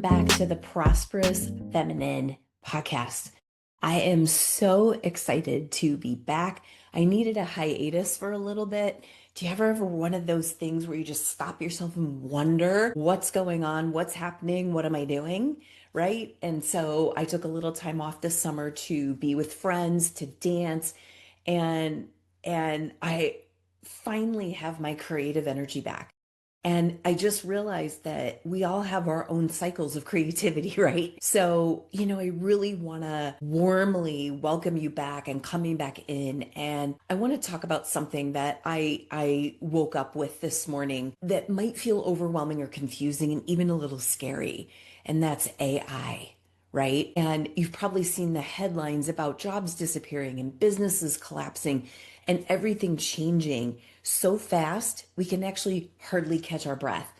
back to the Prosperous Feminine podcast. I am so excited to be back. I needed a hiatus for a little bit. Do you ever one of those things where you just stop yourself and wonder what's going on, what's happening, what am I doing, right? And so I took a little time off this summer to be with friends, to dance, and I finally have my creative energy back. And I just realized that we all have our own cycles of creativity, right? So, I really want to warmly welcome you back and coming back in. And I want to talk about something that I woke up with this morning that might feel overwhelming or confusing and even a little scary. And that's AI. Right? And you've probably seen the headlines about jobs disappearing and businesses collapsing and everything changing so fast, we can actually hardly catch our breath.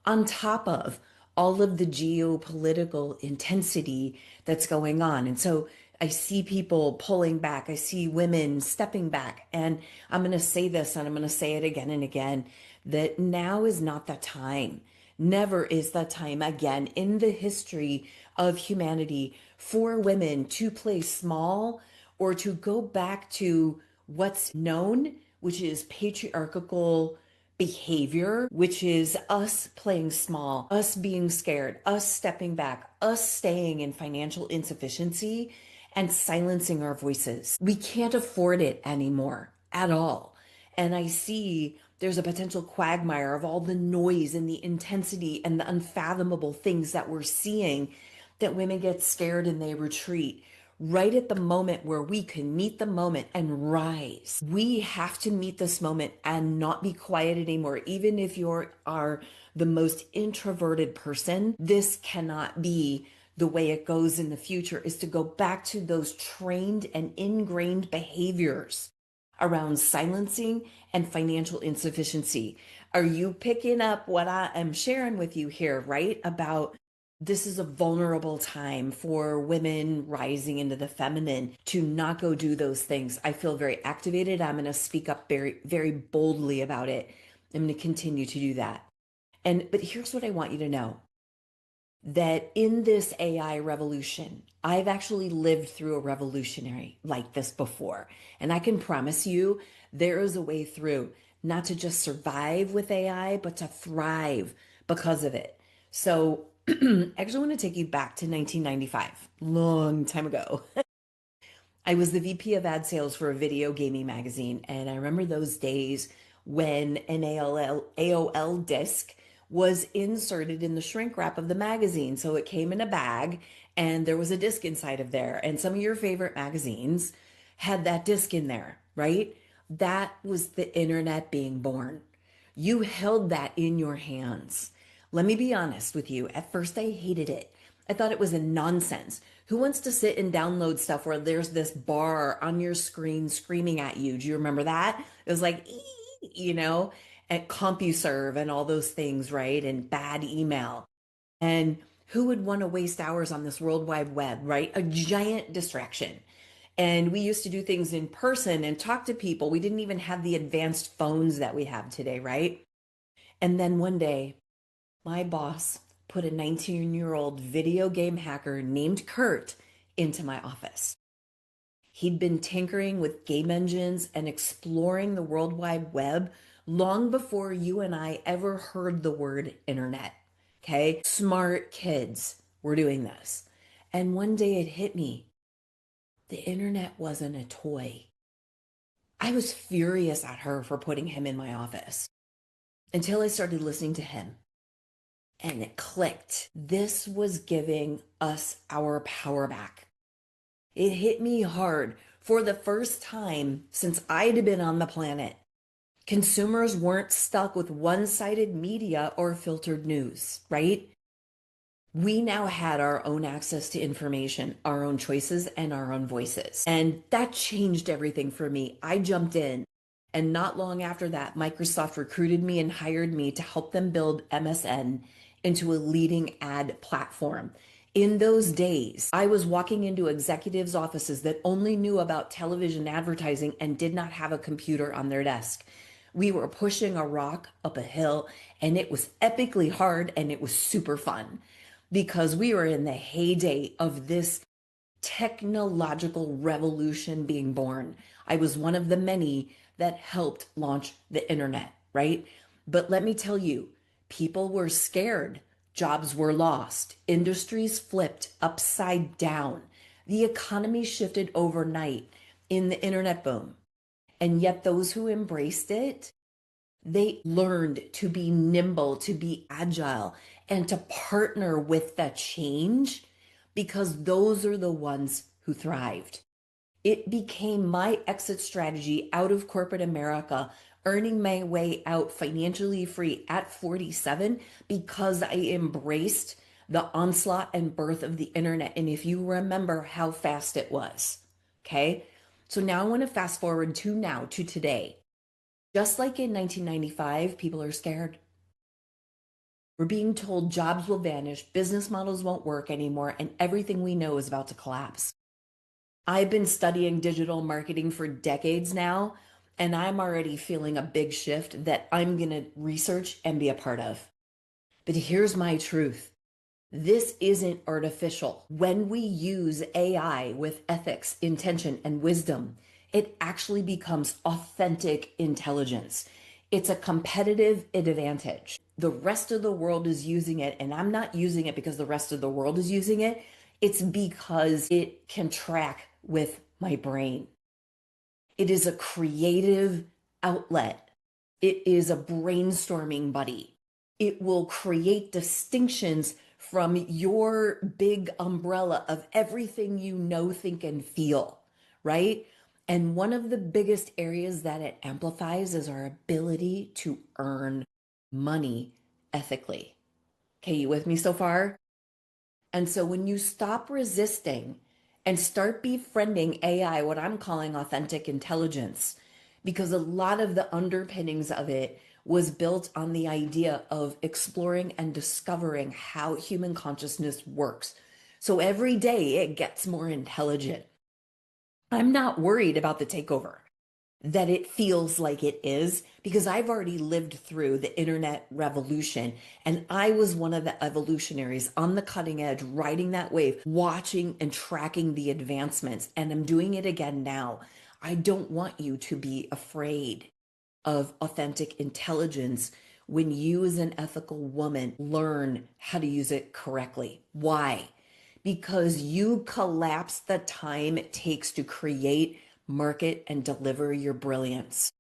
On top of all of the geopolitical intensity that's going on. And so I see people pulling back. I see women stepping back. And I'm going to say this and I'm going to say it again and again, that now is not the time. Never is the time again in the history of humanity for women to play small or to go back to what's known, which is patriarchal behavior, which is us playing small, us being scared, us stepping back, us staying in financial insufficiency and silencing our voices. We can't afford it anymore at all. And I see there's a potential quagmire of all the noise and the intensity and the unfathomable things that we're seeing, that women get scared and they retreat right at the moment where we can meet the moment and rise. We have to meet this moment and not be quiet anymore. Even if you are the most introverted person, this cannot be the way it goes in the future, is to go back to those trained and ingrained behaviors around silencing and financial insufficiency. Are you picking up what I am sharing with you here, right? About this is a vulnerable time for women rising into the feminine to not go do those things. I feel very activated. I'm going to speak up very, very boldly about it. I'm going to continue to do that. But here's what I want you to know, that in this AI revolution, I've actually lived through a revolutionary like this before. And I can promise you there is a way through, not to just survive with AI, but to thrive because of it. So actually, I want to take you back to 1995, long time ago. I was the VP of ad sales for a video gaming magazine. And I remember those days when an AOL disc was inserted in the shrink wrap of the magazine. So it came in a bag and there was a disc inside of there. And some of your favorite magazines had that disc in there, right? That was the internet being born. You held that in your hands. Let me be honest with you. At first, I hated it. I thought it was a nonsense. Who wants to sit and download stuff where there's this bar on your screen screaming at you? Do you remember that? It was like, at CompuServe and all those things, right? And bad email. And who would want to waste hours on this World Wide Web, right? A giant distraction. And we used to do things in person and talk to people. We didn't even have the advanced phones that we have today, right? And then one day, my boss put a 19-year-old video game hacker named Kurt into my office. He'd been tinkering with game engines and exploring the World Wide Web long before you and I ever heard the word internet. Okay? Smart kids were doing this. And one day it hit me. The internet wasn't a toy. I was furious at her for putting him in my office until I started listening to him. And it clicked. This was giving us our power back. It hit me hard. For the first time since I'd been on the planet, consumers weren't stuck with one-sided media or filtered news, right? We now had our own access to information, our own choices, and our own voices. And that changed everything for me. I jumped in. And not long after that, Microsoft recruited me and hired me to help them build MSN into a leading ad platform. In those days, I was walking into executives' offices that only knew about television advertising and did not have a computer on their desk. We were pushing a rock up a hill, and it was epically hard, and it was super fun. because we were in the heyday of this technological revolution being born. I was one of the many that helped launch the internet, right? But let me tell you, people were scared. Jobs were lost. Industries flipped upside down. The economy shifted overnight in the internet boom. And yet, those who embraced it, they learned to be nimble, to be agile, and to partner with the change because those are the ones who thrived. It became my exit strategy out of corporate America, earning my way out financially free at 47 because I embraced the onslaught and birth of the internet. And if you remember how fast it was, okay? So now I want to fast forward to now, to today. Just like in 1995, people are scared. We're being told jobs will vanish, business models won't work anymore, and everything we know is about to collapse. I've been studying digital marketing for decades now, and I'm already feeling a big shift that I'm going to research and be a part of. But here's my truth. This isn't artificial. When we use AI with ethics, intention, and wisdom, it actually becomes authentic intelligence. It's a competitive advantage. The rest of the world is using it, and I'm not using it because the rest of the world is using it. It's because it can track with my brain. It is a creative outlet. It is a brainstorming buddy. It will create distinctions from your big umbrella of everything you know, think, and feel, right? And one of the biggest areas that it amplifies is our ability to earn money ethically. Okay, you with me so far? And so when you stop resisting and start befriending AI, what I'm calling authentic intelligence, because a lot of the underpinnings of it was built on the idea of exploring and discovering how human consciousness works. So every day it gets more intelligent. I'm not worried about the takeover that it feels like it is because I've already lived through the internet revolution and I was one of the evolutionaries on the cutting edge, riding that wave, watching and tracking the advancements, and I'm doing it again now. I don't want you to be afraid of authentic intelligence when you as an ethical woman learn how to use it correctly. Why? Because you collapse the time it takes to create, market, and deliver your brilliance.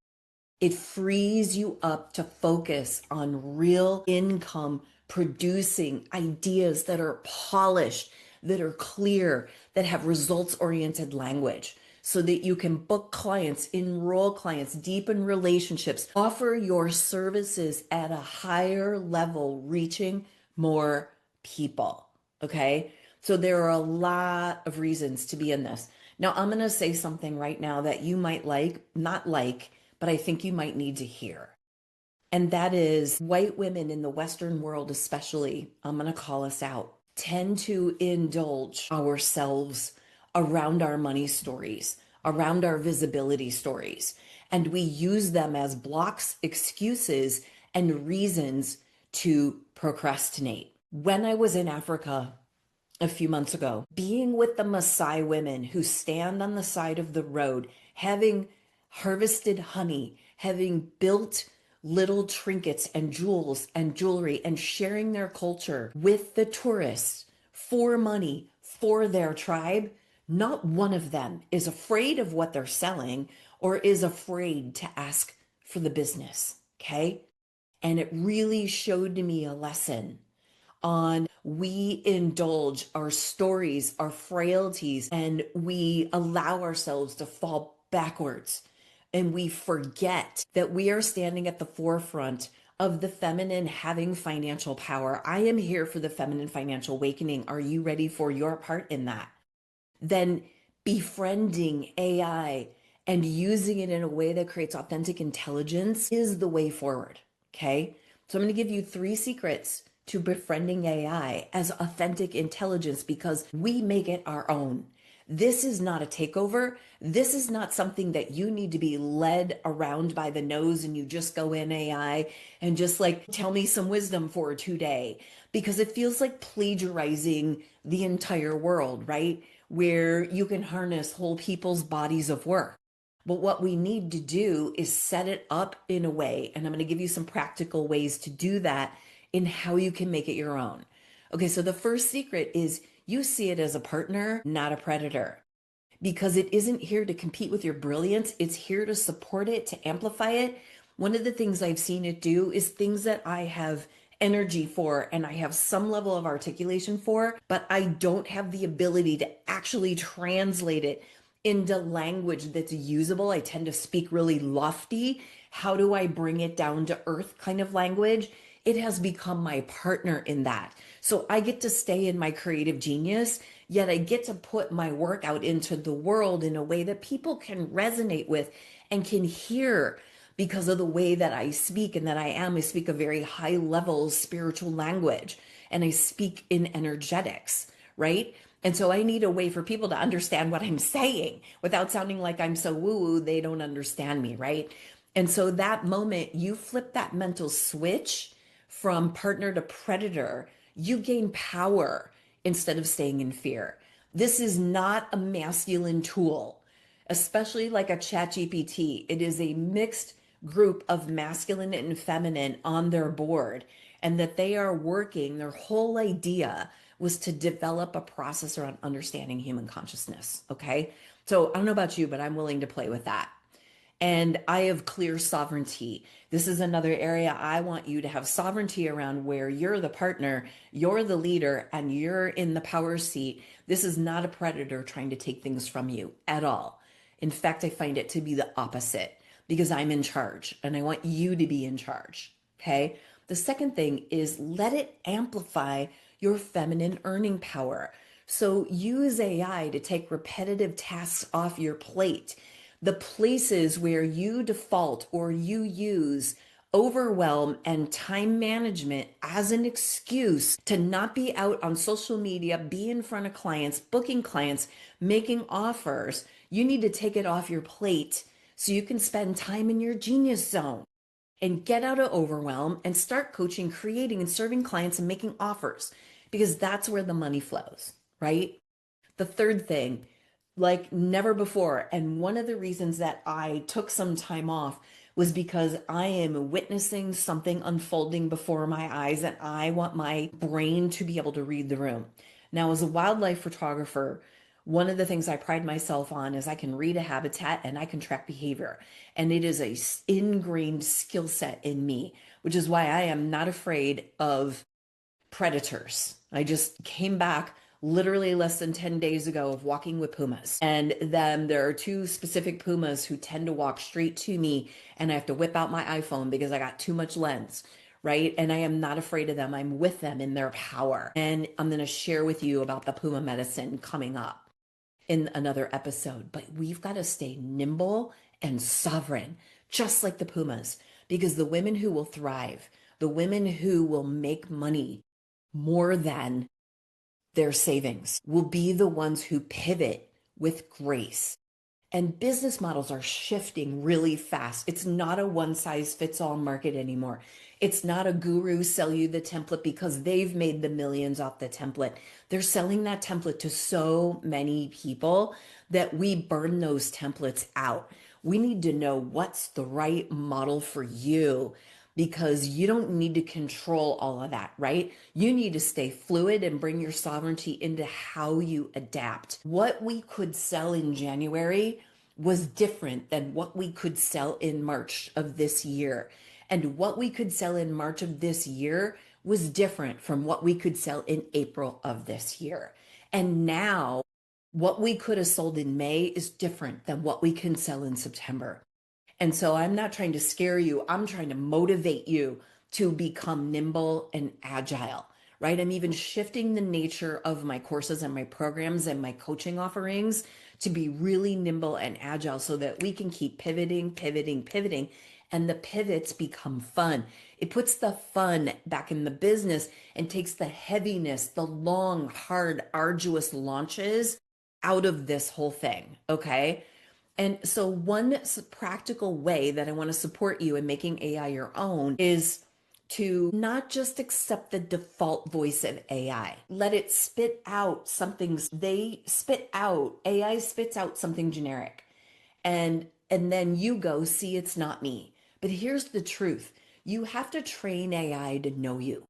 It frees you up to focus on real income producing ideas that are polished, that are clear, that have results oriented language so that you can book clients, enroll clients, deepen relationships, offer your services at a higher level, reaching more people. Okay. So there are a lot of reasons to be in this. Now, I'm going to say something right now that you might not like, but I think you might need to hear. And that is white women in the Western world, especially, I'm going to call us out, tend to indulge ourselves around our money stories, around our visibility stories. And we use them as blocks, excuses, and reasons to procrastinate. When I was in Africa, a few months ago, being with the Maasai women who stand on the side of the road, having harvested honey, having built little trinkets and jewels and jewelry and sharing their culture with the tourists for money for their tribe, not one of them is afraid of what they're selling or is afraid to ask for the business. Okay. And it really showed me a lesson on we indulge our stories, our frailties, and we allow ourselves to fall backwards. And we forget that we are standing at the forefront of the feminine having financial power. I am here for the feminine financial awakening. Are you ready for your part in that? Then befriending AI and using it in a way that creates authentic intelligence is the way forward. Okay. So I'm going to give you 3 secrets to befriending AI as authentic intelligence because we make it our own. This is not a takeover. This is not something that you need to be led around by the nose and you just go in AI and just like tell me some wisdom for today, because it feels like plagiarizing the entire world, right? Where you can harness whole people's bodies of work. But what we need to do is set it up in a way, and I'm going to give you some practical ways to do that in how you can make it your own. Okay, so the first secret is you see it as a partner, not a predator, because it isn't here to compete with your brilliance. It's here to support it, to amplify it. One of the things I've seen it do is things that I have energy for and I have some level of articulation for, but I don't have the ability to actually translate it into language that's usable. I tend to speak really lofty. How do I bring it down to earth kind of language? It has become my partner in that. So I get to stay in my creative genius, yet I get to put my work out into the world in a way that people can resonate with and can hear because of the way that I speak and that I speak a very high level spiritual language and I speak in energetics, right? And so I need a way for people to understand what I'm saying without sounding like I'm so woo-woo, they don't understand me, right? And so that moment you flip that mental switch from partner to predator, you gain power instead of staying in fear. This is not a masculine tool, especially like a chat GPT. It is a mixed group of masculine and feminine on their board, and that they are working, their whole idea was to develop a process around understanding human consciousness. Okay. So I don't know about you, but I'm willing to play with that. And I have clear sovereignty. This is another area I want you to have sovereignty around, where you're the partner, you're the leader, and you're in the power seat. This is not a predator trying to take things from you at all. In fact, I find it to be the opposite, because I'm in charge and I want you to be in charge. Okay. The second thing is let it amplify your feminine earning power. So use AI to take repetitive tasks off your plate. The places where you default or you use overwhelm and time management as an excuse to not be out on social media, be in front of clients, booking clients, making offers, you need to take it off your plate so you can spend time in your genius zone and get out of overwhelm and start coaching, creating, and serving clients and making offers, because that's where the money flows, right? The third thing, like never before, and one of the reasons that I took some time off was because I am witnessing something unfolding before my eyes and I want my brain to be able to read the room. Now, as a wildlife photographer, one of the things I pride myself on is I can read a habitat and I can track behavior. And it is a ingrained skill set in me, which is why I am not afraid of predators. I just came back literally less than 10 days ago of walking with pumas. And then there are two specific pumas who tend to walk straight to me, and I have to whip out my iPhone because I got too much lens, right? And I am not afraid of them. I'm with them in their power. And I'm going to share with you about the puma medicine coming up in another episode. But we've got to stay nimble and sovereign, just like the pumas, because the women who will thrive, the women who will make money more than their savings, will be the ones who pivot with grace. And business models are shifting really fast. It's not a one size fits all market anymore. It's not a guru sell you the template because they've made the millions off the template. They're selling that template to so many people that we burn those templates out. We need to know what's the right model for you, because you don't need to control all of that, right? You need to stay fluid and bring your sovereignty into how you adapt. What we could sell in January was different than what we could sell in March of this year. And what we could sell in March of this year was different from what we could sell in April of this year. And now what we could have sold in May is different than what we can sell in September. And so I'm not trying to scare you. I'm trying to motivate you to become nimble and agile, right? I'm even shifting the nature of my courses and my programs and my coaching offerings to be really nimble and agile so that we can keep pivoting, pivoting, pivoting. And the pivots become fun. It puts the fun back in the business and takes the heaviness, the long, hard, arduous launches out of this whole thing. Okay. And so, one practical way that I want to support you in making AI your own is to not just accept the default voice of AI. Let it spit out something. AI spits out something generic. And then you go, see, it's not me. But here's the truth. You have to train AI to know you.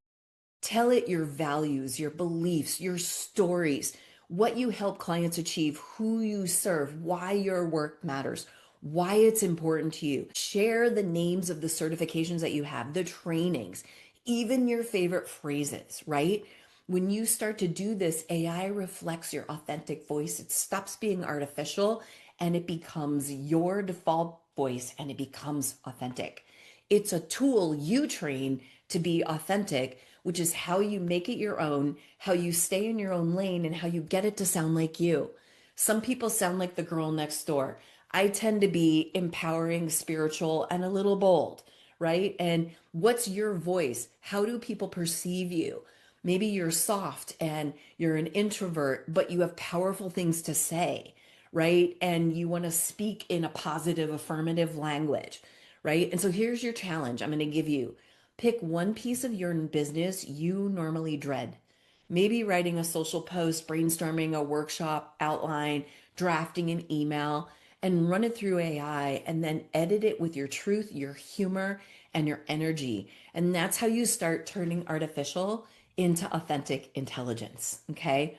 Tell it your values, your beliefs, your stories, what you help clients achieve, who you serve, why your work matters, why it's important to you. Share the names of the certifications that you have, the trainings, even your favorite phrases, right? When you start to do this, AI reflects your authentic voice. It stops being artificial and it becomes your default voice and it becomes authentic. It's a tool you train to be authentic, which is how you make it your own, how you stay in your own lane, and how you get it to sound like you. Some people sound like the girl next door. I tend to be empowering, spiritual, and a little bold, right? And what's your voice? How do people perceive you? Maybe you're soft and you're an introvert, but you have powerful things to say, right? And you want to speak in a positive, affirmative language, right? And so here's your challenge I'm going to give you. Pick one piece of your business you normally dread. Maybe writing a social post, brainstorming a workshop outline, drafting an email, and run it through AI and then edit it with your truth, your humor, and your energy. And that's how you start turning artificial into authentic intelligence. Okay.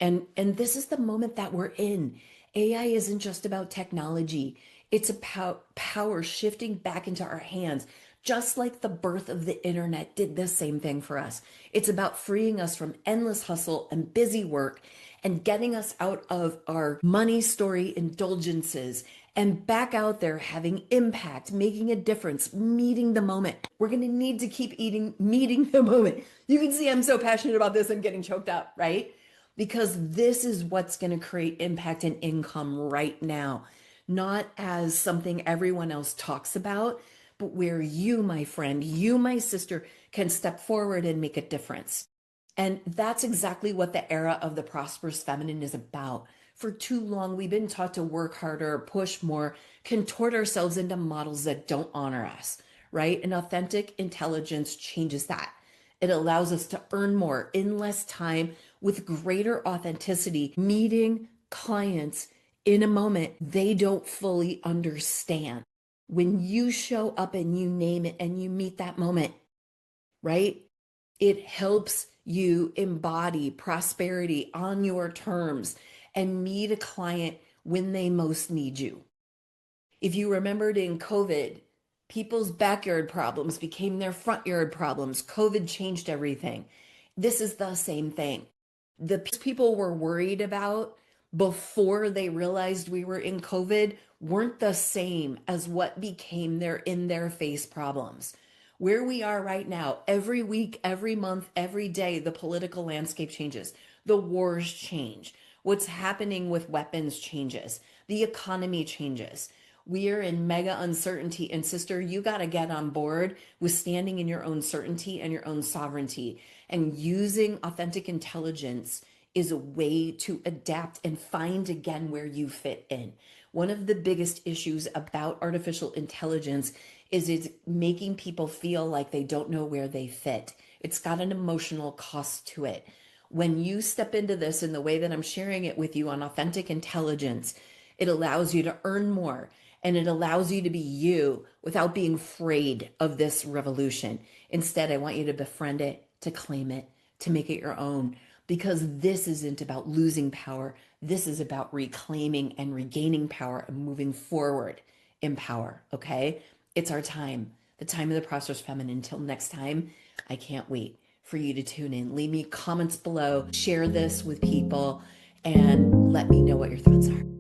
And this is the moment that we're in. AI isn't just about technology. It's about power shifting back into our hands, just like the birth of the internet did the same thing for us. It's about freeing us from endless hustle and busy work and getting us out of our money story indulgences and back out there having impact, making a difference, meeting the moment. We're going to need to keep meeting the moment. You can see I'm so passionate about this. I'm getting choked up, right? Because this is what's going to create impact and income right now, not as something everyone else talks about, but where you, my friend, you, my sister, can step forward and make a difference. And that's exactly what the era of the prosperous feminine is about. For too long, we've been taught to work harder, push more, contort ourselves into models that don't honor us, right? And authentic intelligence changes that. It allows us to earn more in less time with greater authenticity, meeting clients in a moment they don't fully understand. When you show up and you name it and you meet that moment, right? It helps you embody prosperity on your terms and meet a client when they most need you. If you remembered in COVID, people's backyard problems became their front yard problems. COVID changed everything. This is the same thing. The people were worried about before they realized we were in COVID weren't the same as what became their in their face problems. Where we are right now, every week, every month, every day, the political landscape changes. The wars change. What's happening with weapons changes. The economy changes. We are in mega uncertainty. And sister, you got to get on board with standing in your own certainty and your own sovereignty. And using authentic intelligence is a way to adapt and find again where you fit in. One of the biggest issues about artificial intelligence is it's making people feel like they don't know where they fit. It's got an emotional cost to it. When you step into this in the way that I'm sharing it with you on authentic intelligence, it allows you to earn more and it allows you to be you without being afraid of this revolution. Instead, I want you to befriend it, to claim it, to make it your own, because this isn't about losing power. This is about reclaiming and regaining power and moving forward in power. Okay. It's our time, the time of the prosperous feminine. Until next time, I can't wait for you to tune in. Leave me comments below, share this with people, and let me know what your thoughts are.